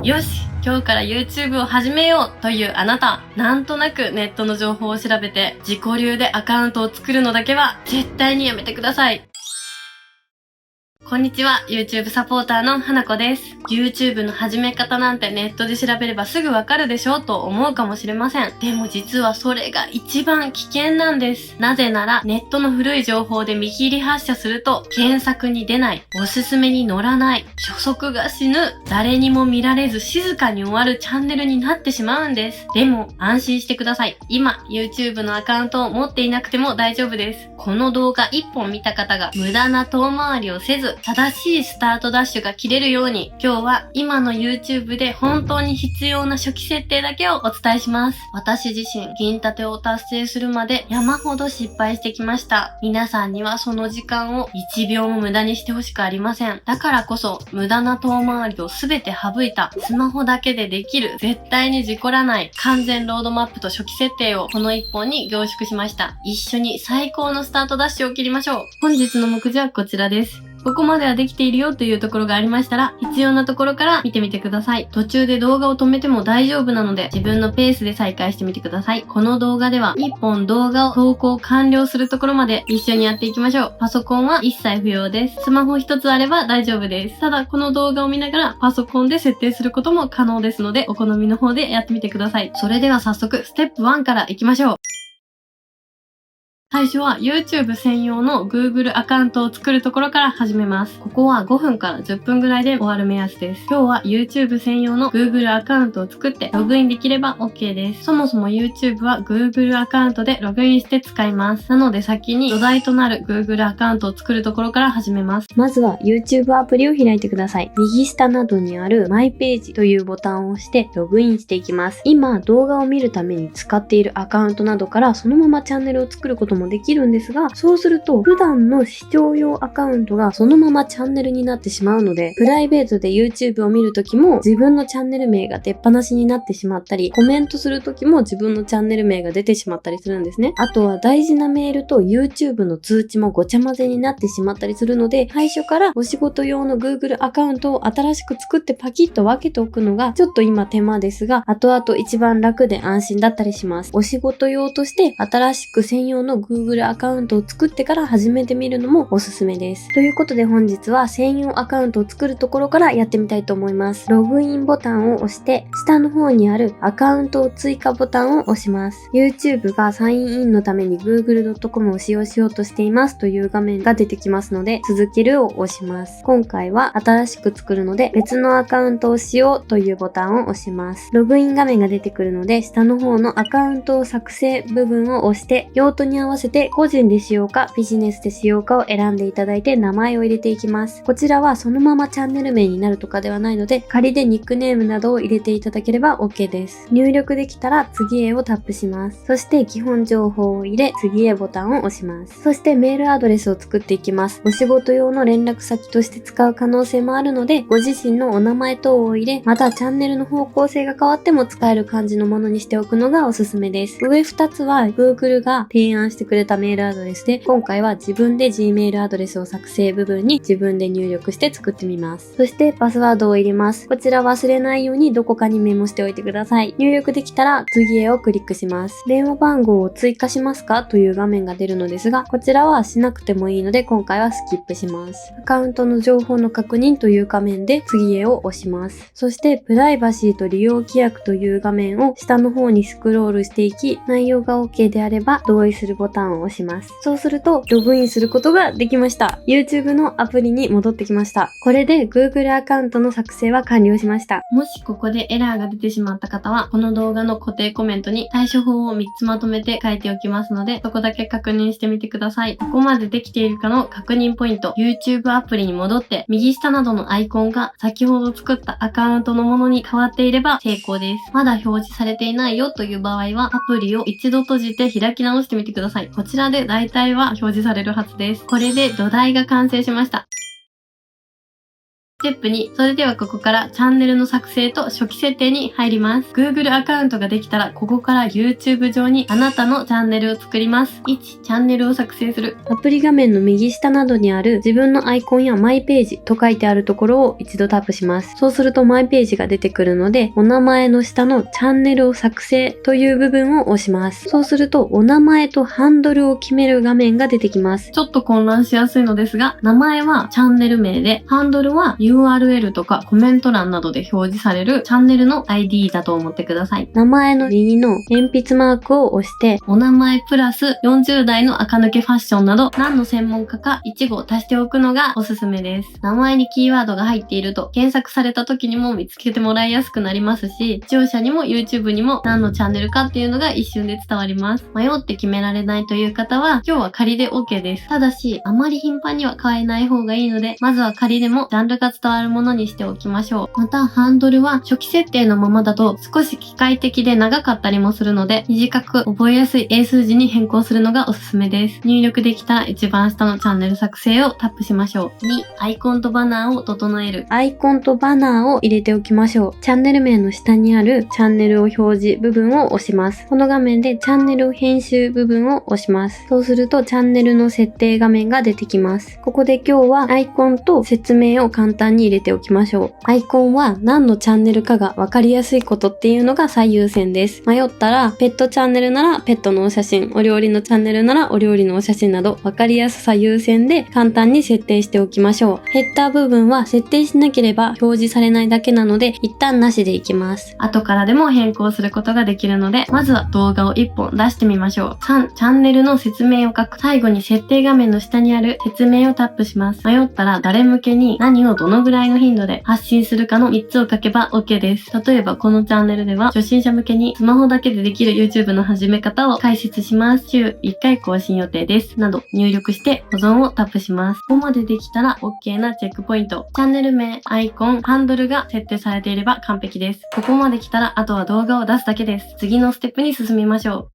よし、今日から YouTube を始めようというあなた、なんとなくネットの情報を調べて自己流でアカウントを作るのだけは絶対にやめてください。こんにちは、YouTube サポーターの花子です。YouTube の始め方なんてネットで調べればすぐわかるでしょうと思うかもしれません。でも実はそれが一番危険なんです。なぜならネットの古い情報で見切り発車すると検索に出ない、おすすめに載らない、初速が死ぬ、誰にも見られず静かに終わるチャンネルになってしまうんです。でも安心してください。今 YouTube のアカウントを持っていなくても大丈夫です。この動画1本見た方が無駄な遠回りをせず正しいスタートダッシュが切れるように、今日は今の YouTube で本当に必要な初期設定だけをお伝えします。私自身、銀盾を達成するまで山ほど失敗してきました。皆さんにはその時間を1秒も無駄にしてほしくありません。だからこそ、無駄な遠回りをすべて省いた、スマホだけでできる、絶対に事故らない、完全ロードマップと初期設定をこの1本に凝縮しました。一緒に最高のスタートダッシュを切りましょう。本日の目次はこちらです。ここまではできているよというところがありましたら、必要なところから見てみてください。途中で動画を止めても大丈夫なので、自分のペースで再開してみてください。この動画では、1本動画を投稿完了するところまで一緒にやっていきましょう。パソコンは一切不要です。スマホ1つあれば大丈夫です。ただ、この動画を見ながらパソコンで設定することも可能ですので、お好みの方でやってみてください。それでは早速、ステップ1から行きましょう。最初は YouTube 専用の Google アカウントを作るところから始めます。ここは5分から10分ぐらいで終わる目安です。今日は YouTube 専用の Google アカウントを作ってログインできれば OK です。そもそも YouTube は Google アカウントでログインして使います。なので先に土台となる Google アカウントを作るところから始めます。まずは YouTube アプリを開いてください。右下などにあるマイページというボタンを押してログインしていきます。今動画を見るために使っているアカウントなどからそのままチャンネルを作ることもできるんですが、そうすると普段の視聴用アカウントがそのままチャンネルになってしまうので、プライベートで YouTube を見るときも自分のチャンネル名が出っ放しになってしまったり、コメントするときも自分のチャンネル名が出てしまったりするんですね。あとは大事なメールと YouTube の通知もごちゃ混ぜになってしまったりするので、最初からお仕事用の Google アカウントを新しく作ってパキッと分けておくのがちょっと今手間ですが、後々一番楽で安心だったりします。お仕事用として新しく専用の Google アカウントを作ってから始めてみるのもおすすめです。ということで本日は専用アカウントを作るところからやってみたいと思います。ログインボタンを押して、下の方にあるアカウントを追加ボタンを押します。YouTube がサインインのために google.com を使用しようとしていますという画面が出てきますので、続けるを押します。今回は新しく作るので別のアカウントをしようというボタンを押します。ログイン画面が出てくるので、下の方のアカウントを作成部分を押して、用途に合わせて個人で使用かビジネスで使用かを選んでいただいて名前を入れていきます。こちらはそのままチャンネル名になるとかではないので、仮でニックネームなどを入れていただければ OK です。入力できたら次へをタップします。そして基本情報を入れ、次へボタンを押します。そしてメールアドレスを作っていきます。お仕事用の連絡先として使う可能性もあるので、ご自身のお名前等を入れ、またチャンネルの方向性が変わっても使える感じのものにしておくのがおすすめです。上2つは Google が提案してくれたメールアドレスで、今回は自分で Gmail アドレスを作成部分に自分で入力して作ってみます。そしてパスワードを入れます。こちら忘れないようにどこかにメモしておいてください。入力できたら次へをクリックします。電話番号を追加しますかという画面が出るのですが、こちらはしなくてもいいので今回はスキップします。アカウントの情報の確認という画面で次へを押します。そしてプライバシーと利用規約という画面を下の方にスクロールしていき、内容が OK であれば同意するボタンを押します。そうするとログインすることができました。YouTube のアプリに戻ってきました。これで Google アカウントの作成は完了しました。もしここでエラーが出てしまった方は、この動画の固定コメントに対処法を3つまとめて書いておきますので、そこだけ確認してみてください。ここまでできているかの確認ポイント、YouTube アプリに戻って、右下などのアイコンが先ほど作ったアカウントのものに変わっていれば成功です。まだ表示されていないよという場合は、アプリを一度閉じて開き直してみてください。こちらで大体は表示されるはずです。これで土台が完成しました。ステップ2、それではここからチャンネルの作成と初期設定に入ります。Google アカウントができたら、ここから YouTube 上にあなたのチャンネルを作ります。1、チャンネルを作成する。アプリ画面の右下などにある自分のアイコンやマイページと書いてあるところを一度タップします。そうするとマイページが出てくるので、お名前の下のチャンネルを作成という部分を押します。そうするとお名前とハンドルを決める画面が出てきます。ちょっと混乱しやすいのですが、名前はチャンネル名で、ハンドルは URL とかコメント欄などで表示されるチャンネルの ID だと思ってください。名前の右の鉛筆マークを押して、お名前プラス40代の垢抜けファッションなど何の専門家か1語足しておくのがおすすめです。名前にキーワードが入っていると検索された時にも見つけてもらいやすくなりますし、視聴者にも YouTube にも何のチャンネルかっていうのが一瞬で伝わります。迷って決められないという方は今日は仮で OK です。ただし、あまり頻繁には変えない方がいいので、まずは仮でもジャンルが伝わるものにしておきましょう。また、ハンドルは初期設定のままだと少し機械的で長かったりもするので、短く覚えやすい英数字に変更するのがおすすめです。入力できたら一番下のチャンネル作成をタップしましょう。2、アイコンとバナーを整える。アイコンとバナーを入れておきましょう。チャンネル名の下にあるチャンネルを表示部分を押します。この画面でチャンネル編集部分を押します。そうするとチャンネルの設定画面が出てきます。ここで今日はアイコンと説明を簡単に入れておきましょう。アイコンは何のチャンネルかがわかりやすいことっていうのが最優先です。迷ったらペットチャンネルならペットのお写真、お料理のチャンネルならお料理のお写真などわかりやすさ優先で簡単に設定しておきましょう。ヘッダー部分は設定しなければ表示されないだけなので一旦なしでいきます。後からでも変更することができるので、まずは動画を1本出してみましょう。3、チャンネルの説明を書く。最後に設定画面の下にある説明をタップします。迷ったら誰向けに何をどのぐらいの頻度で発信するかの3つを書けば OK です。例えばこのチャンネルでは初心者向けにスマホだけでできる YouTube の始め方を解説します。週1回更新予定です。など入力して保存をタップします。ここまでできたら OK なチェックポイント。チャンネル名、アイコン、ハンドルが設定されていれば完璧です。ここまで来たらあとは動画を出すだけです。次のステップに進みましょう。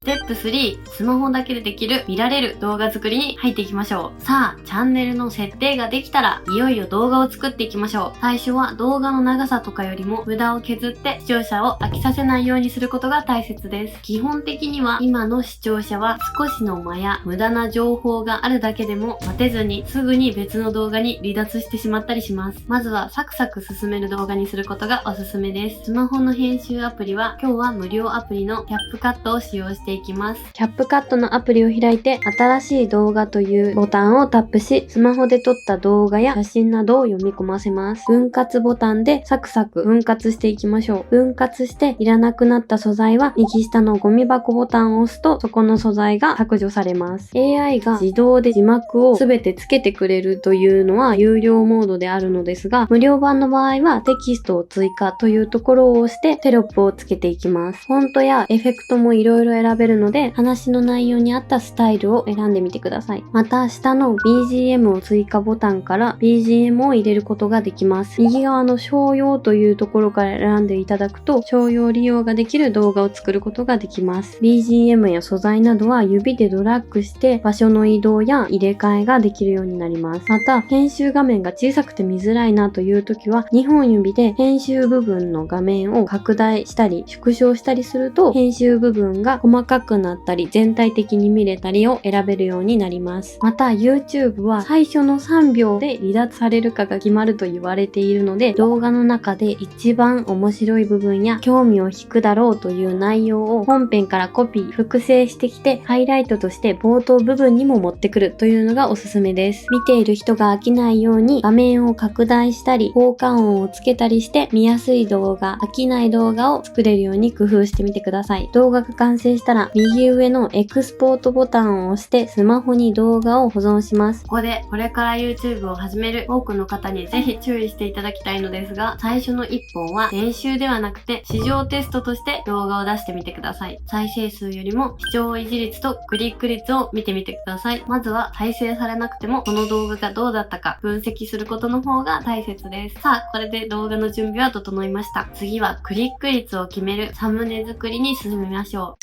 ステップ3、スマホだけでできる見られる動画作りに入っていきましょう。さあ、チャンネルの設定ができたら、いよいよ動画を作っていきましょう。最初は動画の長さとかよりも無駄を削って視聴者を飽きさせないようにすることが大切です。基本的には今の視聴者は少しの間や無駄な情報があるだけでも待てずにすぐに別の動画に離脱してしまったりします。まずはサクサク進める動画にすることがおすすめです。スマホの編集アプリは今日は無料アプリのキャップカットを使用していきます。キャップカットのアプリを開いて新しい動画というボタンをタップし、スマホで撮った動画や写真などを読み込ませます。分割ボタンでサクサク分割していきましょう。分割していらなくなった素材は右下のゴミ箱ボタンを押すとそこの素材が削除されます。AI が自動で字幕をすべてつけてくれるというのは有料モードであるのですが、無料版の場合はテキストを追加というところを押してテロップをつけていきます。フォントやエフェクトもいろいろ選べるので、話の内容に合ったスタイルを選んでみてください。また、下の BGM を追加ボタンから BGM を入れることができます。右側の商用というところから選んでいただくと、商用利用ができる動画を作ることができます。BGM や素材などは指でドラッグして場所の移動や入れ替えができるようになります。また、編集画面が小さくて見づらいなという時は、2本指で編集部分の画面を拡大したり縮小したりすると、編集部分が細かくなったり全体的に見れたりを選べるようになります。また YouTube は最初の3秒で離脱されるかが決まると言われているので、動画の中で一番面白い部分や興味を引くだろうという内容を本編からコピー複製してきて、ハイライトとして冒頭部分にも持ってくるというのがおすすめです。見ている人が飽きないように画面を拡大したり効果音をつけたりして見やすい動画、飽きない動画を作れるように工夫してみてください。動画が完成したら右上のエクスポートボタンを押してスマホに動画を保存します。ここでこれから YouTube を始める多くの方にぜひ注意していただきたいのですが、最初の1本は練習ではなくて市場テストとして動画を出してみてください。再生数よりも視聴維持率とクリック率を見てみてください。まずは再生されなくてもこの動画がどうだったか分析することの方が大切です。さあ、これで動画の準備は整いました。次はクリック率を決めるサムネ作りに進みましょ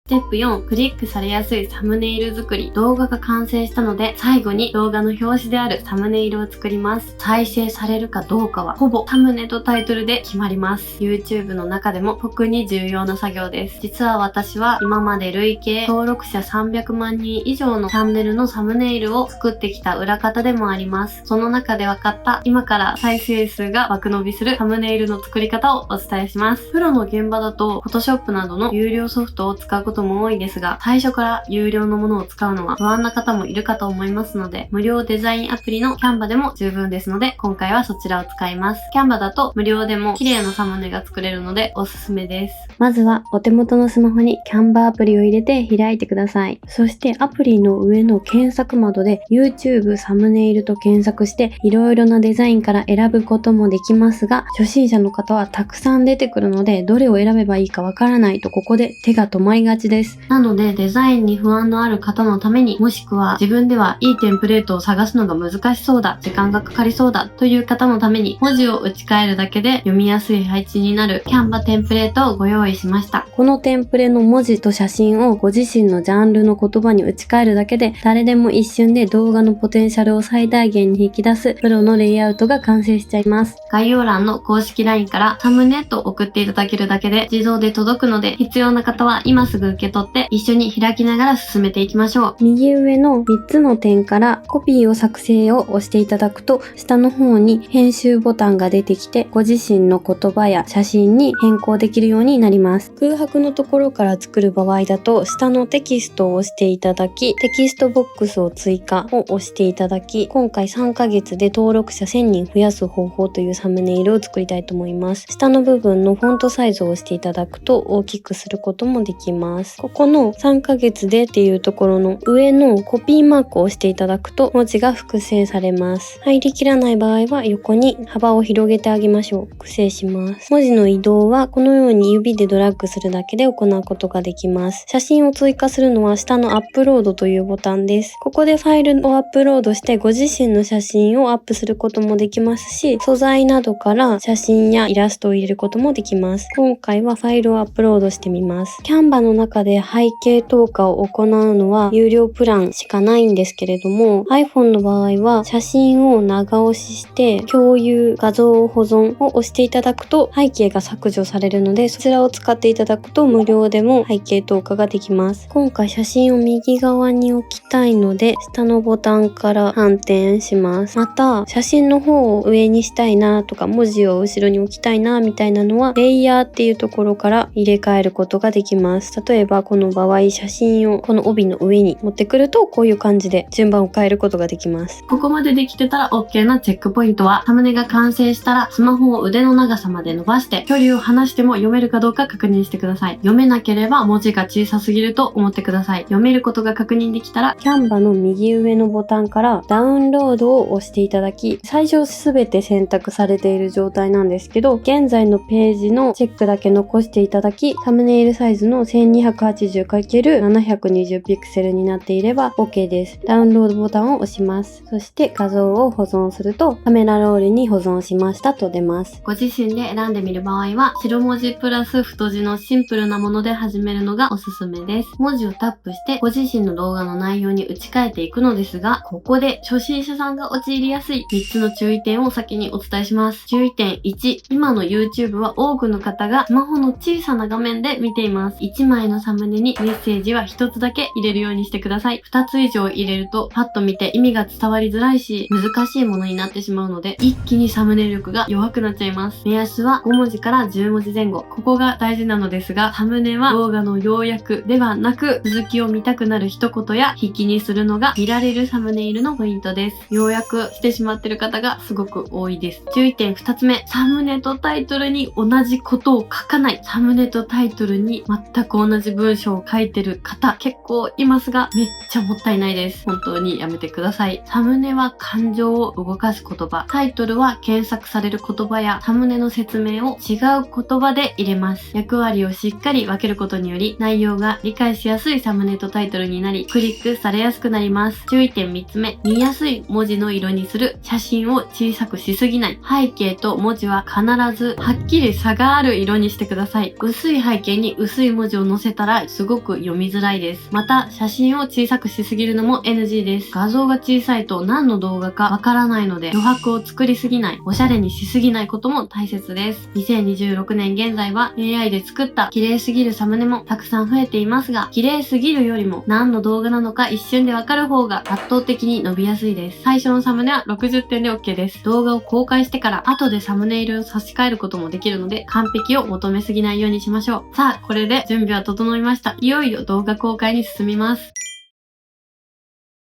う。ステップ4、クリックされやすいサムネイル作り。動画が完成したので、最後に動画の表紙であるサムネイルを作ります。再生されるかどうかは、ほぼサムネとタイトルで決まります。YouTube の中でも特に重要な作業です。実は私は今まで累計登録者300万人以上のチャンネルのサムネイルを作ってきた裏方でもあります。その中で分かった今から再生数が爆伸びするサムネイルの作り方をお伝えします。プロの現場だと Photoshop などの有料ソフトを使うことも多いですが、最初から有料のものを使うのは不安な方もいるかと思いますので、無料デザインアプリの Canva でも十分ですので、今回はそちらを使います。Canva だと無料でも綺麗なサムネが作れるのでおすすめです。まずはお手元のスマホに Canva アプリを入れて開いてください。そしてアプリの上の検索窓で YouTube サムネイルと検索していろいろなデザインから選ぶこともできますが、初心者の方はたくさん出てくるのでどれを選べばいいかわからないとここで手が止まりがちです。なのでデザインに不安のある方のために、もしくは自分ではいいテンプレートを探すのが難しそうだ、時間がかかりそうだという方のために、文字を打ち替えるだけで読みやすい配置になる Canva テンプレートをご用意しました。このテンプレの文字と写真をご自身のジャンルの言葉に打ち替えるだけで、誰でも一瞬で動画のポテンシャルを最大限に引き出すプロのレイアウトが完成しちゃいます。概要欄の公式 LINE からサムネと送っていただけるだけで自動で届くので、必要な方は今すぐ受け取って一緒に開きながら進めていきましょう。右上の3つの点からコピーを作成を押していただくと、下の方に編集ボタンが出てきて、ご自身の言葉や写真に変更できるようになります。空白のところから作る場合だと、下のテキストを押していただき、テキストボックスを追加を押していただき、今回3ヶ月で登録者1000人増やす方法というサムネイルを作りたいと思います。下の部分のフォントサイズを押していただくと大きくすることもできます。ここの3ヶ月でっていうところの上のコピーマークを押していただくと文字が複製されます。入りきらない場合は横に幅を広げてあげましょう。複製します。文字の移動はこのように指でドラッグするだけで行うことができます。写真を追加するのは下のアップロードというボタンです。ここでファイルをアップロードしてご自身の写真をアップすることもできますし、素材などから写真やイラストを入れることもできます。今回はファイルをアップロードしてみます。Canva の中で背景投下を行うのは有料プランしかないんですけれども、 iPhone の場合は写真を長押しして共有、画像保存を押していただくと背景が削除されるので、そちらを使っていただくと無料でも背景投下ができます。今回写真を右側に置きたいので、下のボタンから反転します。また写真の方を上にしたいなとか、文字を後ろに置きたいなみたいなのはレイヤーっていうところから入れ替えることができます。例えばこの場合、写真をこの帯の上に持ってくると、こういう感じで順番を変えることができます。ここまでできてたら OK なチェックポイントは、サムネが完成したらスマホを腕の長さまで伸ばして距離を離しても読めるかどうか確認してください。読めなければ文字が小さすぎると思ってください。読めることが確認できたら Canva の右上のボタンからダウンロードを押していただき、最初すべて選択されている状態なんですけど、現在のページのチェックだけ残していただき、サムネイルサイズの 1280×720 ピクセルになっていれば OK です。ダウンロードボタンを押します。そして画像を保存すると、カメラロールに保存しましたと出ます。ご自身で選んでみる場合は、白文字プラス太字のシンプルなもので始めるのがおすすめです。文字をタップしてご自身の動画の内容に打ち替えていくのですが、ここで初心者さんが陥りやすい3つの注意点を先にお伝えします。注意点1、今の YouTube は多くの方がスマホの小さな画面で見ています。1枚のサムネにメッセージは1つだけ入れるようにしてください。2つ以上入れるとパッと見て意味が伝わりづらいし、難しいものになってしまうので、一気にサムネ力が弱くなっちゃいます。目安は5文字から10文字前後。ここが大事なのですが、サムネは動画の要約ではなく、続きを見たくなる一言や引きにするのが見られるサムネイルのポイントです。要約してしまってる方がすごく多いです。注意点2つ目、サムネとタイトルに同じことを書かない。サムネとタイトルに全く同じ文章を書いてる方結構いますが、めっちゃもったいないです。本当にやめてください。サムネは感情を動かす言葉、タイトルは検索される言葉やサムネの説明を違う言葉で入れます。役割をしっかり分けることにより、内容が理解しやすいサムネとタイトルになり、クリックされやすくなります。注意点3つ目、見やすい文字の色にする。写真を小さくしすぎない。背景と文字は必ずはっきり差がある色にしてください。薄い背景に薄い文字を載せたらすごく読みづらいです。また、写真を小さくしすぎるのも NG です。画像が小さいと何の動画かわからないので、余白を作りすぎない、おしゃれにしすぎないことも大切です。2026年現在は AI で作った綺麗すぎるサムネもたくさん増えていますが、綺麗すぎるよりも何の動画なのか一瞬でわかる方が圧倒的に伸びやすいです。最初のサムネは60点で OK です。動画を公開してから後でサムネイルを差し替えることもできるので、完璧を求めすぎないようにしましょう。さあ、これで準備は整いました。いよいよ動画公開に進みます。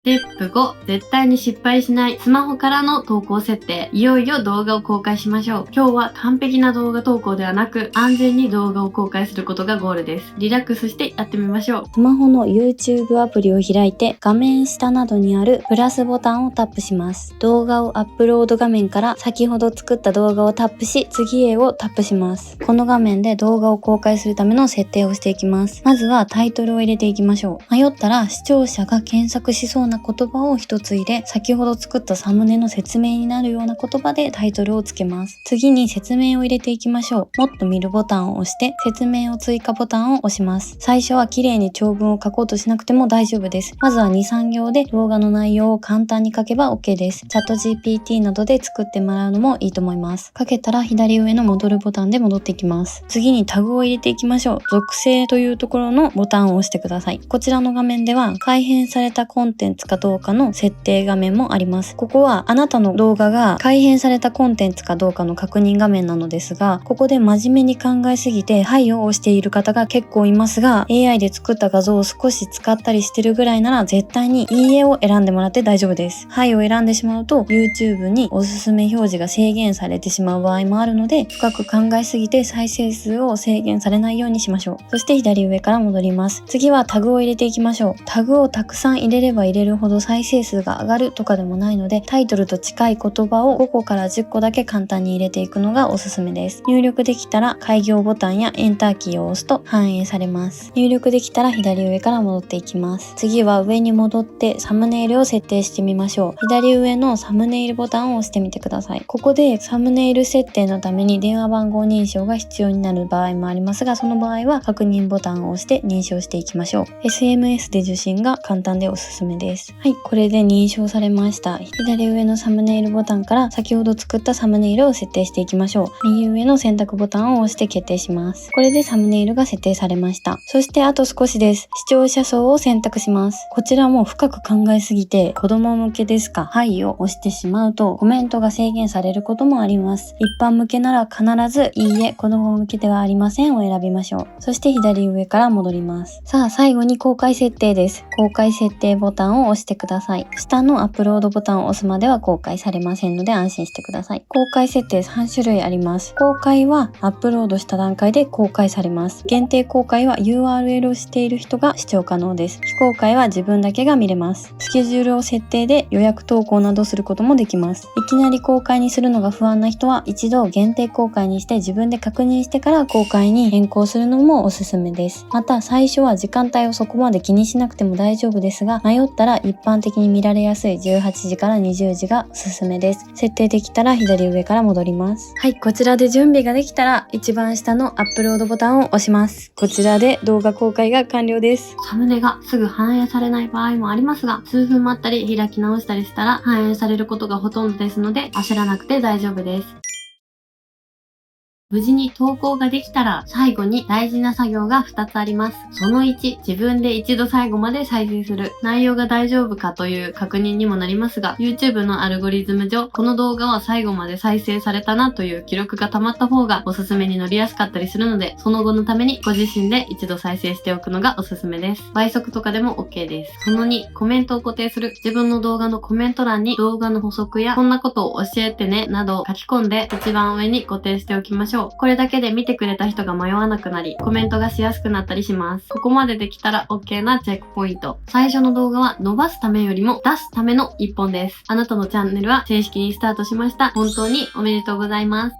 ステップ5、絶対に失敗しないスマホからの投稿設定。いよいよ動画を公開しましょう。今日は完璧な動画投稿ではなく、安全に動画を公開することがゴールです。リラックスしてやってみましょう。スマホの YouTube アプリを開いて、画面下などにあるプラスボタンをタップします。動画をアップロード画面から先ほど作った動画をタップし、次へをタップします。この画面で動画を公開するための設定をしていきます。まずはタイトルを入れていきましょう。迷ったら視聴者が検索しそうな言葉を一つ入れ、先ほど作ったサムネの説明になるような言葉でタイトルをつけます。次に説明を入れていきましょう。もっと見るボタンを押して、説明を追加ボタンを押します。最初は綺麗に長文を書こうとしなくても大丈夫です。まずは2、3行で動画の内容を簡単に書けば OK です。チャット GPT などで作ってもらうのもいいと思います。書けたら左上の戻るボタンで戻っていきます。次にタグを入れていきましょう。属性というところのボタンを押してください。こちらの画面では改変されたコンテンツかどうかの設定画面もあります。ここはあなたの動画が改変されたコンテンツかどうかの確認画面なのですが、ここで真面目に考えすぎてはいを押している方が結構いますが、 AI で作った画像を少し使ったりしてるぐらいなら絶対にいいえを選んでもらって大丈夫です。はいを選んでしまうと YouTube におすすめ表示が制限されてしまう場合もあるので、深く考えすぎて再生数を制限されないようにしましょう。そして左上から戻ります。次はタグを入れていきましょう。タグをたくさん入れれば入れるほど再生数が上がるとかでもないので、タイトルと近い言葉を5個から10個だけ簡単に入れていくのがおすすめです。入力できたら開業ボタンやエンターキーを押すと反映されます。入力できたら左上から戻っていきます。次は上に戻ってサムネイルを設定してみましょう。左上のサムネイルボタンを押してみてください。ここでサムネイル設定のために電話番号認証が必要になる場合もありますが、その場合は確認ボタンを押して認証していきましょう。SMS で受信が簡単でおすすめです。はい、これで認証されました。左上のサムネイルボタンから先ほど作ったサムネイルを設定していきましょう。右上の選択ボタンを押して決定します。これでサムネイルが設定されました。そしてあと少しです。視聴者層を選択します。こちらも深く考えすぎて子供向けですか、はいを押してしまうとコメントが制限されることもあります。一般向けなら必ずいいえ、子供向けではありませんを選びましょう。そして左上から戻ります。さあ最後に公開設定です。公開設定ボタンを押してください。下のアップロードボタンを押すまでは公開されませんので安心してください。公開設定3種類あります。公開はアップロードした段階で公開されます。限定公開は URL をしている人が視聴可能です。非公開は自分だけが見れます。スケジュールを設定で予約投稿などすることもできます。いきなり公開にするのが不安な人は一度限定公開にして自分で確認してから公開に変更するのもおすすめです。また最初は時間帯をそこまで気にしなくても大丈夫ですが、迷ったら一般的に見られやすい18時から20時がおすすめです。設定できたら左上から戻ります。はい、こちらで準備ができたら一番下のアップロードボタンを押します。こちらで動画公開が完了です。サムネがすぐ反映されない場合もありますが、数分待ったり開き直したりしたら反映されることがほとんどですので、焦らなくて大丈夫です。無事に投稿ができたら最後に大事な作業が2つあります。その1、自分で一度最後まで再生する。内容が大丈夫かという確認にもなりますが、YouTube のアルゴリズム上、この動画は最後まで再生されたなという記録が溜まった方がおすすめに乗りやすかったりするので、その後のためにご自身で一度再生しておくのがおすすめです。倍速とかでも OK です。その2、コメントを固定する。自分の動画のコメント欄に動画の補足やこんなことを教えてねなどを書き込んで一番上に固定しておきましょう。これだけで見てくれた人が迷わなくなり、コメントがしやすくなったりします。ここまでできたら OK なチェックポイント。最初の動画は伸ばすためよりも出すための一本です。あなたのチャンネルは正式にスタートしました。本当におめでとうございます。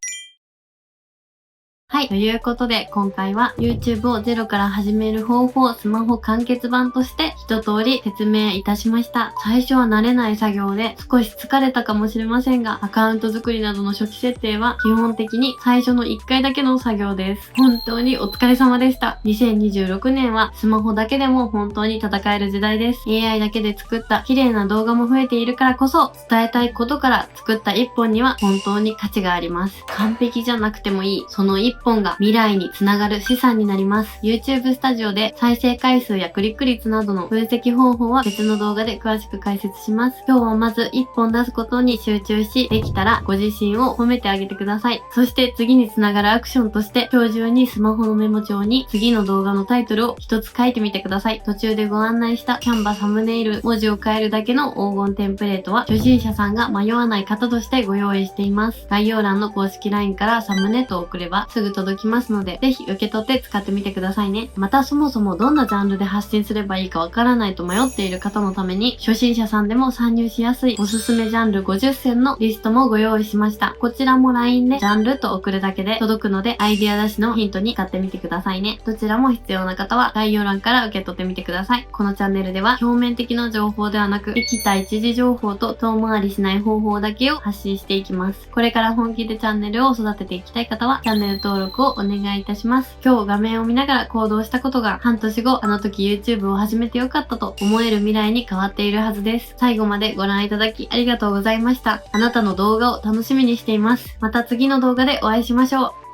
はい。ということで、今回は YouTube をゼロから始める方法、スマホ完結版として一通り説明いたしました。最初は慣れない作業で少し疲れたかもしれませんが、アカウント作りなどの初期設定は基本的に最初の1回だけの作業です。本当にお疲れ様でした。2026年はスマホだけでも本当に戦える時代です。AI だけで作った綺麗な動画も増えているからこそ、伝えたいことから作った1本には本当に価値があります。完璧じゃなくてもいい。その1本が未来につながる資産になります。YouTube スタジオで再生回数やクリック率などの分析方法は別の動画で詳しく解説します。今日はまず1本出すことに集中し、できたらご自身を褒めてあげてください。そして次につながるアクションとして、今日中にスマホのメモ帳に次の動画のタイトルを一つ書いてみてください。途中でご案内したキャンバサムネイル、文字を変えるだけの黄金テンプレートは初心者さんが迷わない方としてご用意しています。概要欄の公式 LINE からサムネと送ればすぐ届きますので、ぜひ受け取って使ってみてくださいね。またそもそもどんなジャンルで発信すればいいかわからないと迷っている方のために、初心者さんでも参入しやすいおすすめジャンル50選のリストもご用意しました。こちらも LINE でジャンルと送るだけで届くので、アイデア出しのヒントに使ってみてくださいね。どちらも必要な方は概要欄から受け取ってみてください。このチャンネルでは表面的な情報ではなく、生きた一時情報と遠回りしない方法だけを発信していきます。これから本気でチャンネルを育てていきたい方はチャンネル登録をお願いいたします。今日画面を見ながら行動したことが半年後、あの時 YouTube を始めてよかったと思える未来に変わっているはずです。最後までご覧いただきありがとうございました。あなたの動画を楽しみにしています。また次の動画でお会いしましょう。